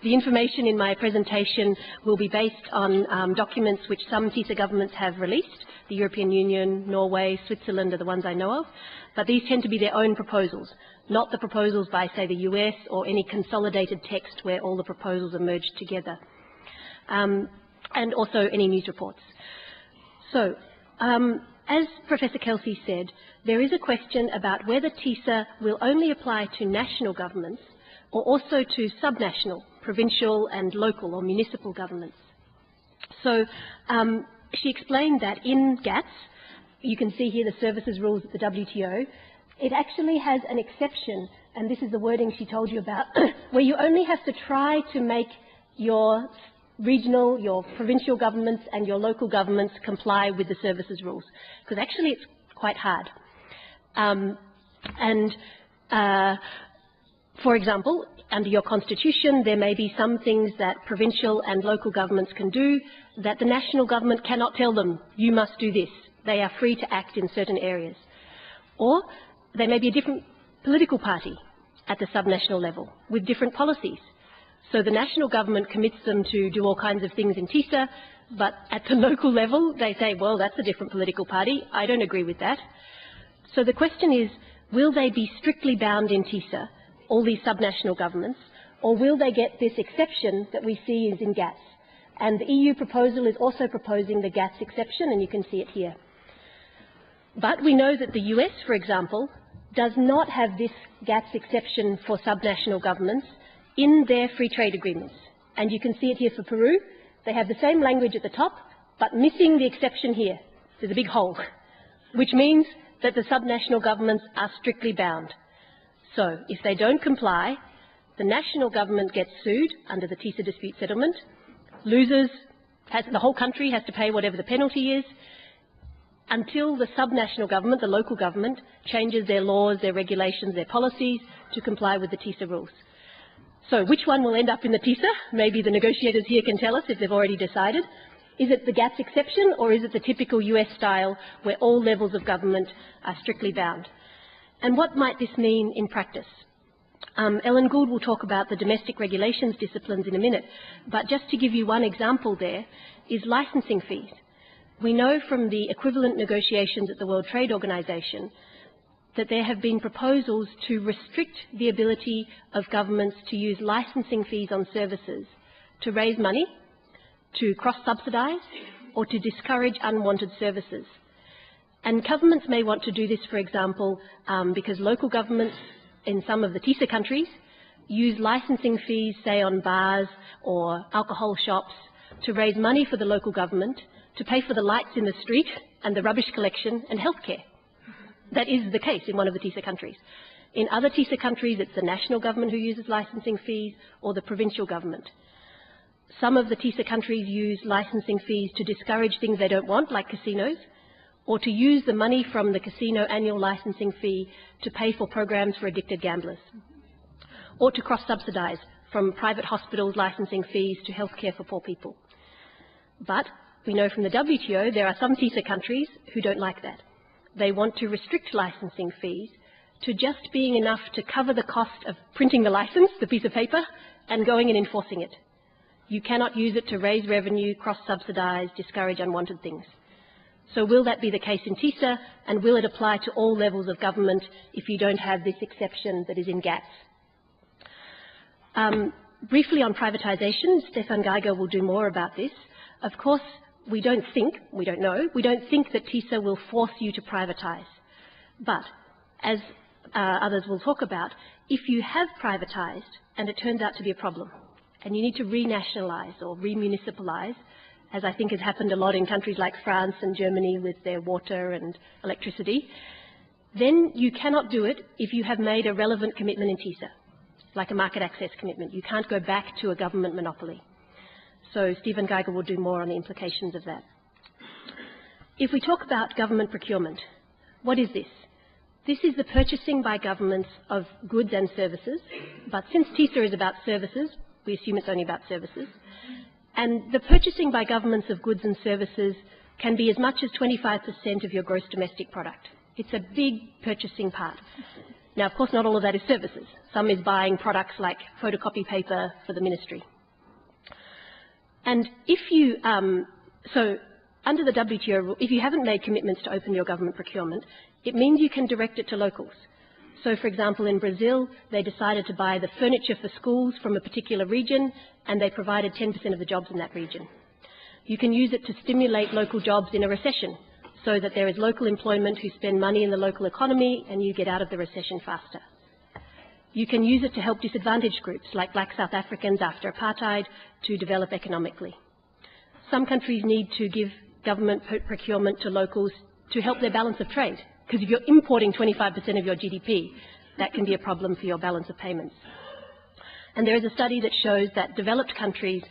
The information in my presentation will be based on documents which some TISA governments have released. The European Union, Norway, Switzerland are the ones I know of, but these tend to be their own proposals, not the proposals by, say, the US or any consolidated text where all the proposals are merged together, and also any news reports. So, as Professor Kelsey said, there is a question about whether TISA will only apply to national governments or also to subnational, provincial and local or municipal governments. So she explained that in GATS, you can see here the services rules at the WTO, it actually has an exception, and this is the wording she told you about, where you only have to try to make your regional, your provincial governments and your local governments comply with the services rules, because actually it's quite hard. For example, under your constitution, there may be some things that provincial and local governments can do that the national government cannot tell them, you must do this. They are free to act in certain areas. Or they may be a different political party at the subnational level with different policies. So the national government commits them to do all kinds of things in TISA, but at the local level, they say, well, that's a different political party. I don't agree with that. So the question is, will they be strictly bound in TISA, all these subnational governments, or will they get this exception that we see is in GATS? And the EU proposal is also proposing the GATS exception, and you can see it here. But we know that the US, for example, does not have this GATS exception for subnational governments in their free trade agreements. And you can see it here for Peru. They have the same language at the top, but missing the exception here. There's a big hole, which means that the subnational governments are strictly bound. So if they don't comply, the national government gets sued under the TISA dispute settlement, loses, the whole country has to pay whatever the penalty is, until the subnational government, the local government, changes their laws, their regulations, their policies to comply with the TISA rules. So which one will end up in the TISA? Maybe the negotiators here can tell us if they've already decided. Is it the GATS exception, or is it the typical US style where all levels of government are strictly bound? And what might this mean in practice? Ellen Gould will talk about the domestic regulations disciplines in a minute, but just to give you one example there is licensing fees. We know from the equivalent negotiations at the World Trade Organization that there have been proposals to restrict the ability of governments to use licensing fees on services to raise money, to cross-subsidize, or to discourage unwanted services. And governments may want to do this, for example, because local governments in some of the TISA countries use licensing fees, say on bars or alcohol shops, to raise money for the local government, to pay for the lights in the street and the rubbish collection and healthcare. That is the case in one of the TISA countries. In other TISA countries, it's the national government who uses licensing fees or the provincial government. Some of the TISA countries use licensing fees to discourage things they don't want, like casinos, or to use the money from the casino annual licensing fee to pay for programs for addicted gamblers, or to cross-subsidize from private hospitals' licensing fees to healthcare for poor people. But we know from the WTO there are some TISA countries who don't like that. They want to restrict licensing fees to just being enough to cover the cost of printing the license, the piece of paper, and going and enforcing it. You cannot use it to raise revenue, cross-subsidize, discourage unwanted things. So will that be the case in TISA, and will it apply to all levels of government if you don't have this exception that is in GATS? Briefly on privatisation, Stefan Geiger will do more about this. Of course, we don't think that TISA will force you to privatise. But, as others will talk about, if you have privatised and it turns out to be a problem, and you need to renationalise or remunicipalise, as I think has happened a lot in countries like France and Germany with their water and electricity, then you cannot do it if you have made a relevant commitment in TISA, like a market access commitment. You can't go back to a government monopoly. So Stephen Geiger will do more on the implications of that. If we talk about government procurement, what is this? This is the purchasing by governments of goods and services, but since TISA is about services, we assume it's only about services. And the purchasing by governments of goods and services can be as much as 25% of your gross domestic product. It's a big purchasing part. Now, of course, not all of that is services. Some is buying products like photocopy paper for the ministry. And if you, so under the WTO rule, if you haven't made commitments to open your government procurement, it means you can direct it to locals. So, for example, in Brazil, they decided to buy the furniture for schools from a particular region, and they provided 10% of the jobs in that region. You can use it to stimulate local jobs in a recession, so that there is local employment who spend money in the local economy, and you get out of the recession faster. You can use it to help disadvantaged groups, like Black South Africans after apartheid, to develop economically. Some countries need to give government procurement to locals to help their balance of trade, because if you're importing 25% of your GDP, that can be a problem for your balance of payments. And there is a study that shows that developed countries,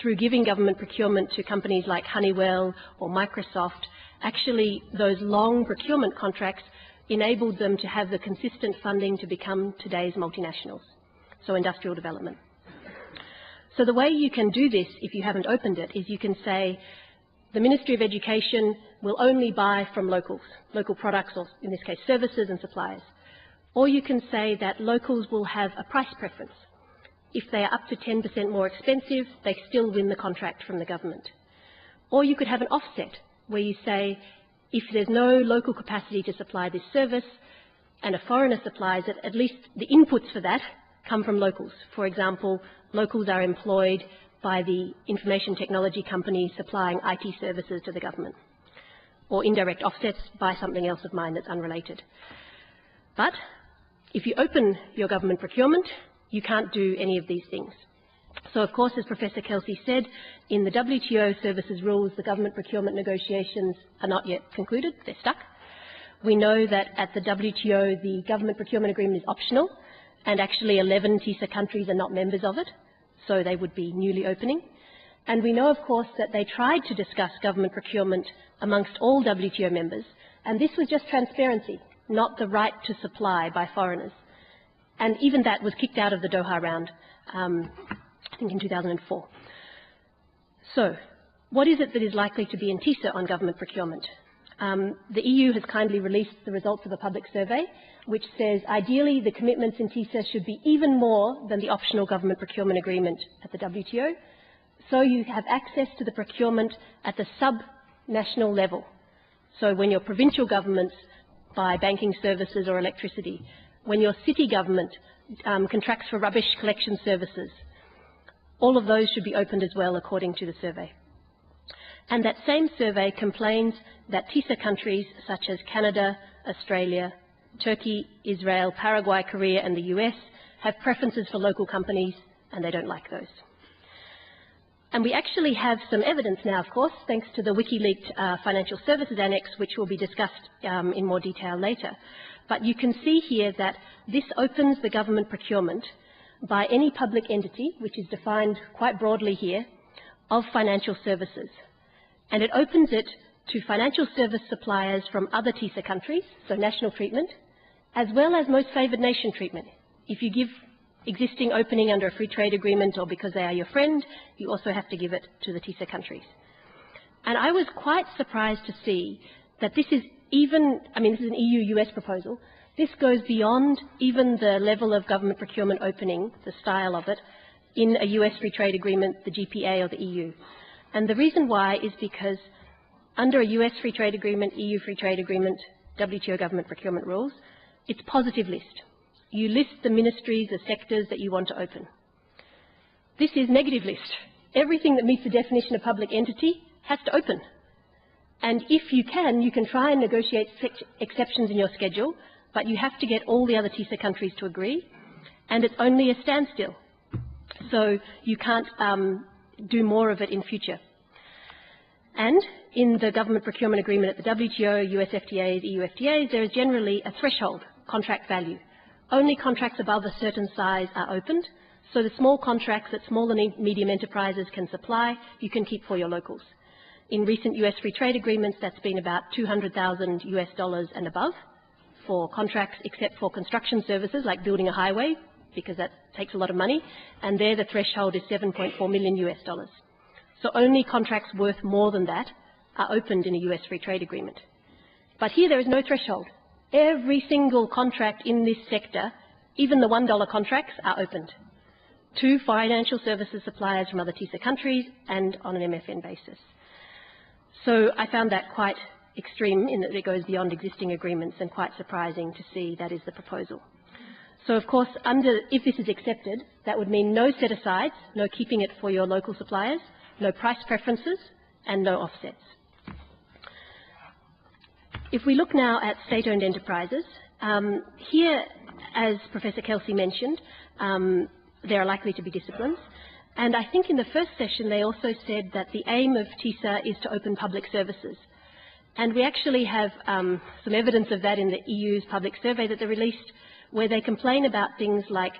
through giving government procurement to companies like Honeywell or Microsoft, actually those long procurement contracts enabled them to have the consistent funding to become today's multinationals, so industrial development. So the way you can do this, if you haven't opened it, is you can say the Ministry of Education will only buy from locals, local products, or in this case services and suppliers. Or you can say that locals will have a price preference. If they are up to 10% more expensive, they still win the contract from the government. Or you could have an offset, where you say, if there's no local capacity to supply this service and a foreigner supplies it, at least the inputs for that come from locals. For example, locals are employed by the information technology companies supplying IT services to the government, or indirect offsets by something else of mine that's unrelated. But if you open your government procurement, you can't do any of these things. So, of course, as Professor Kelsey said, in the WTO services rules, the government procurement negotiations are not yet concluded. They're stuck. We know that at the WTO, the government procurement agreement is optional, and actually 11 TISA countries are not members of it, so they would be newly opening. And we know, of course, that they tried to discuss government procurement amongst all WTO members, and this was just transparency, not the right to supply by foreigners. And even that was kicked out of the Doha round, I think in 2004. So, what is it that is likely to be in TISA on government procurement? The EU has kindly released the results of a public survey, which says ideally the commitments in TISA should be even more than the optional government procurement agreement at the WTO, so you have access to the procurement at the sub-national level. So when your provincial governments buy banking services or electricity, when your city government contracts for rubbish collection services, all of those should be opened as well, according to the survey. And that same survey complains that TISA countries such as Canada, Australia, Turkey, Israel, Paraguay, Korea and the US have preferences for local companies, and they don't like those. And we actually have some evidence now, of course, thanks to the WikiLeaks Financial Services Annex, which will be discussed in more detail later. But you can see here that this opens the government procurement by any public entity, which is defined quite broadly here, of financial services. And it opens it to financial service suppliers from other TISA countries, so national treatment, as well as most favoured nation treatment. If you give existing opening under a free trade agreement or because they are your friend, you also have to give it to the TISA countries. And I was quite surprised to see that this is even, this is an EU-US proposal, this goes beyond even the level of government procurement opening, the style of it, in a US free trade agreement, the GPA or the EU. And the reason why is because under a US free trade agreement, EU free trade agreement, WTO government procurement rules, it's positive list. You list the ministries, the sectors that you want to open. This is negative list. Everything that meets the definition of public entity has to open. And if you can try and negotiate exceptions in your schedule, but you have to get all the other TISA countries to agree, and it's only a standstill. So you can't do more of it in future. And in the government procurement agreement at the WTO, US FTAs, EU FTAs, there is generally a threshold contract value. Only contracts above a certain size are opened, so the small contracts that small and medium enterprises can supply, you can keep for your locals. In recent US free trade agreements, that's been about $200,000 US and above for contracts, except for construction services like building a highway, because that takes a lot of money, and there the threshold is $7.4 million US. So only contracts worth more than that are opened in a US free trade agreement. But here there is no threshold. Every single contract in this sector, even the $1 contracts, are opened. to financial services suppliers from other TISA countries and on an MFN basis. So I found that quite extreme in that it goes beyond existing agreements, and quite surprising to see that is the proposal. So of course, if this is accepted, that would mean no set-asides, no keeping it for your local suppliers, no price preferences, and no offsets. If we look now at state-owned enterprises, here, as Professor Kelsey mentioned, there are likely to be disciplines. And I think in the first session they also said that the aim of TISA is to open public services. And we actually have some evidence of that in the EU's public survey that they released, where they complain about things like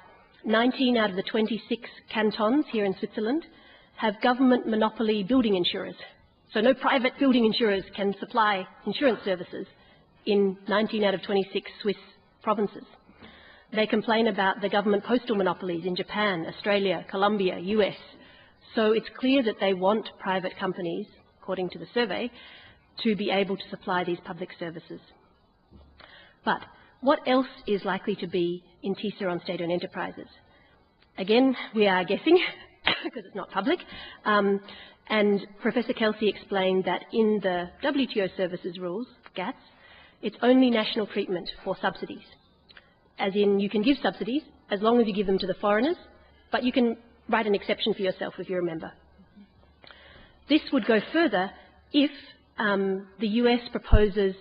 19 out of the 26 cantons here in Switzerland have government monopoly building insurers. So no private building insurers can supply insurance services in 19 out of 26 Swiss provinces. They complain about the government postal monopolies in Japan, Australia, Colombia, US. So it's clear that they want private companies, according to the survey, to be able to supply these public services. But what else is likely to be in TISA on state-owned enterprises? Again, we are guessing, because it's not public, and Professor Kelsey explained that in the WTO services rules, GATS, it's only national treatment for subsidies. As in, you can give subsidies as long as you give them to the foreigners, but you can write an exception for yourself if you're a member. This would go further if the US proposes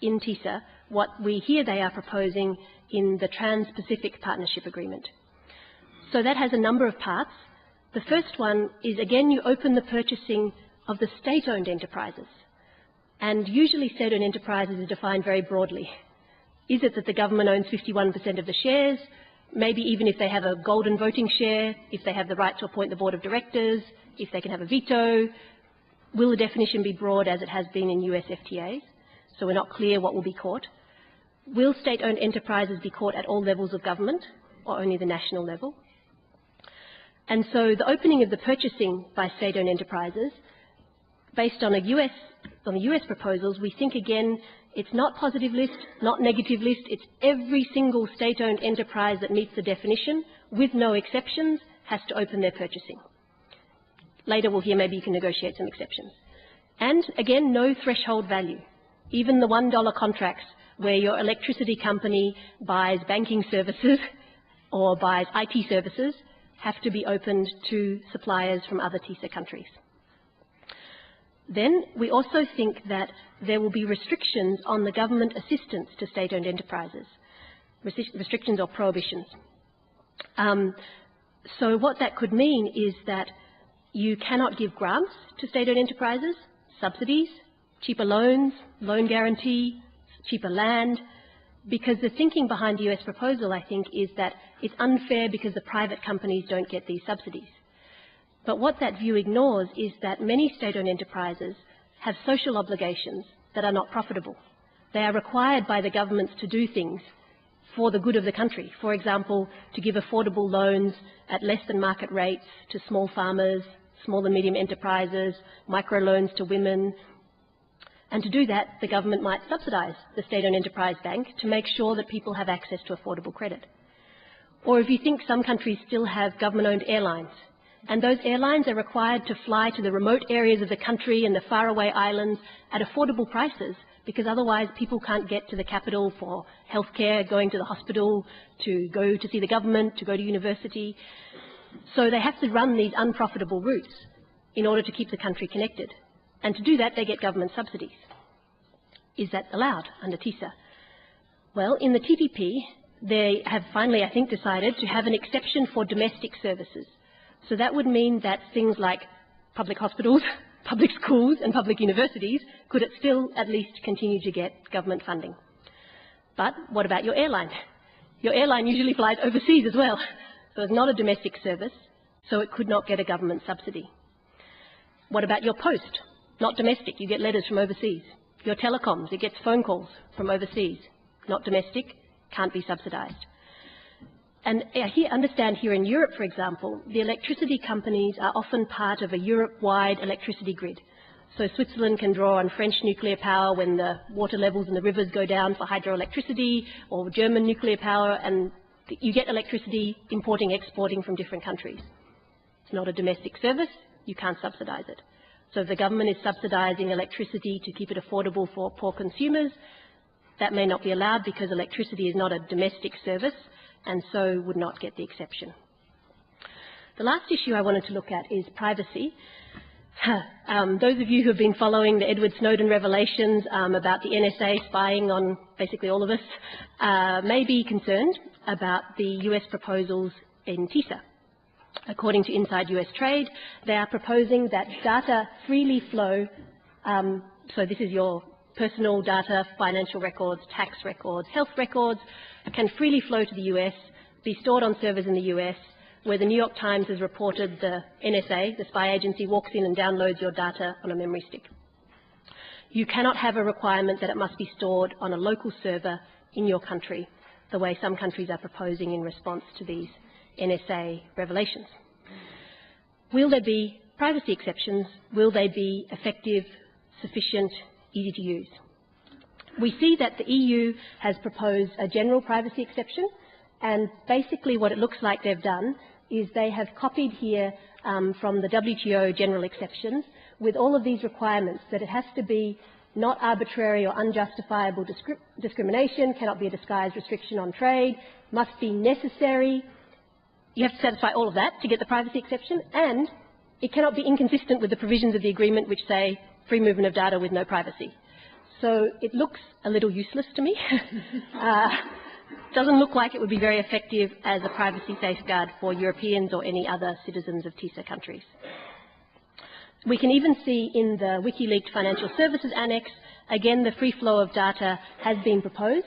in TISA what we hear they are proposing in the Trans-Pacific Partnership Agreement. So that has a number of parts. The first one is, again, you open the purchasing of the state-owned enterprises. And usually state-owned enterprises is defined very broadly. Is it that the government owns 51% of the shares? Maybe even if they have a golden voting share, if they have the right to appoint the board of directors, if they can have a veto. Will the definition be broad as it has been in US FTAs? So we're not clear what will be caught. Will state-owned enterprises be caught at all levels of government or only the national level? And so the opening of the purchasing by state-owned enterprises, based on the US proposals, we think again it's not positive list, not negative list, it's every single state-owned enterprise that meets the definition, with no exceptions, has to open their purchasing. Later we'll hear maybe you can negotiate some exceptions. And again, no threshold value. Even the $1 contracts where your electricity company buys banking services or buys IT services have to be opened to suppliers from other TISA countries. Then we also think that there will be restrictions on the government assistance to state-owned enterprises, restrictions or prohibitions. So what that could mean is that you cannot give grants to state-owned enterprises, subsidies, cheaper loans, loan guarantee, cheaper land, because the thinking behind the US proposal, I think, is that it's unfair because the private companies don't get these subsidies. But what that view ignores is that many state-owned enterprises have social obligations that are not profitable. They are required by the governments to do things for the good of the country. For example, to give affordable loans at less than market rates to small farmers, small and medium enterprises, microloans to women. And to do that, the government might subsidise the state-owned enterprise bank to make sure that people have access to affordable credit. Or if you think some countries still have government-owned airlines, and those airlines are required to fly to the remote areas of the country and the faraway islands at affordable prices, because otherwise people can't get to the capital for healthcare, going to the hospital, to go to see the government, to go to university. So they have to run these unprofitable routes in order to keep the country connected. And to do that, they get government subsidies. Is that allowed under TISA? Well, in the TPP, they have finally, I think, decided to have an exception for domestic services. So that would mean that things like public hospitals, public schools and public universities could still at least continue to get government funding. But what about your airline? Your airline usually flies overseas as well. So it's not a domestic service, so it could not get a government subsidy. What about your post? Not domestic, you get letters from overseas. Your telecoms, it gets phone calls from overseas. Not domestic, can't be subsidised. And understand here in Europe, for example, the electricity companies are often part of a Europe-wide electricity grid. So Switzerland can draw on French nuclear power when the water levels in the rivers go down for hydroelectricity, or German nuclear power, and You get electricity importing, exporting from different countries. It's not a domestic service. You can't subsidise it. So if the government is subsidising electricity to keep it affordable for poor consumers, that may not be allowed because electricity is not a domestic service and so would not get the exception. The last issue I wanted to look at is privacy. Those of you who have been following the Edward Snowden revelations about the NSA spying on basically all of us may be concerned about the US proposals in TISA. According to Inside US Trade, they are proposing that data freely flow, so this is your personal data, financial records, tax records, health records, can freely flow to the US, be stored on servers in the US, where the New York Times has reported the NSA, the spy agency, walks in and downloads your data on a memory stick. You cannot have a requirement that it must be stored on a local server in your country, the way some countries are proposing in response to these NSA revelations. Will there be privacy exceptions? Will they be effective, sufficient, easy to use? We see that the EU has proposed a general privacy exception, and basically what it looks like they've done is they have copied here from the WTO general exceptions with all of these requirements, that it has to be not arbitrary or unjustifiable discrimination, cannot be a disguised restriction on trade, must be necessary. You have to satisfy all of that to get the privacy exception, and it cannot be inconsistent with the provisions of the agreement which say free movement of data with no privacy. So it looks a little useless to me. Doesn't look like it would be very effective as a privacy safeguard for Europeans or any other citizens of TISA countries. We can even see in the WikiLeaks Financial Services Annex, again, the free flow of data has been proposed.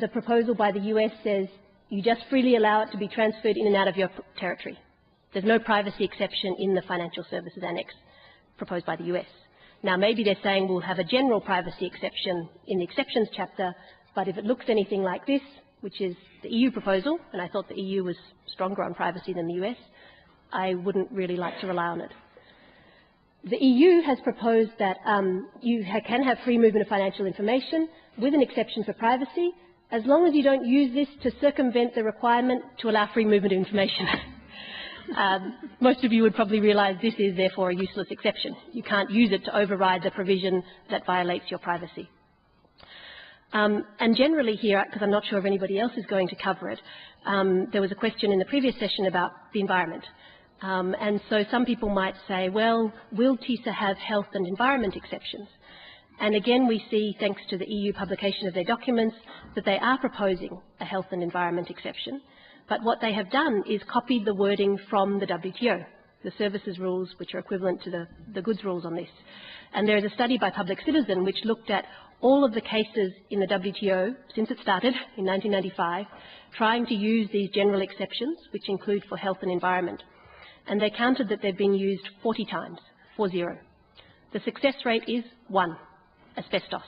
The proposal by the US says you just freely allow it to be transferred in and out of your territory. There's no privacy exception in the Financial Services Annex proposed by the US. Now, maybe they're saying we'll have a general privacy exception in the exceptions chapter, but if it looks anything like this, which is the EU proposal, and I thought the EU was stronger on privacy than the US, I wouldn't really like to rely on it. The EU has proposed that you can have free movement of financial information with an exception for privacy, as long as you don't use this to circumvent the requirement to allow free movement of information. Most of you would probably realise this is therefore a useless exception. You can't use it to override the provision that violates your privacy. And generally here, because I'm not sure if anybody else is going to cover it, there was a question in the previous session about the environment. And so some people might say, well, will TISA have health and environment exceptions? And again, we see, thanks to the EU publication of their documents, that they are proposing a health and environment exception. But what they have done is copied the wording from the WTO, the services rules, which are equivalent to the goods rules on this. And there is a study by Public Citizen which looked at all of the cases in the WTO since it started in 1995, trying to use these general exceptions, which include for health and environment. And they counted that they've been used 40 times, 40. The success rate is 1, asbestos.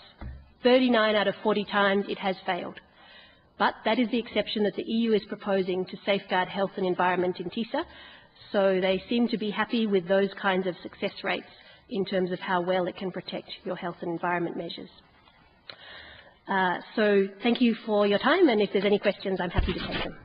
39 out of 40 times it has failed. But that is the exception that the EU is proposing to safeguard health and environment in TISA, so they seem to be happy with those kinds of success rates in terms of how well it can protect your health and environment measures. So thank you for your time, and if there's any questions, I'm happy to take them.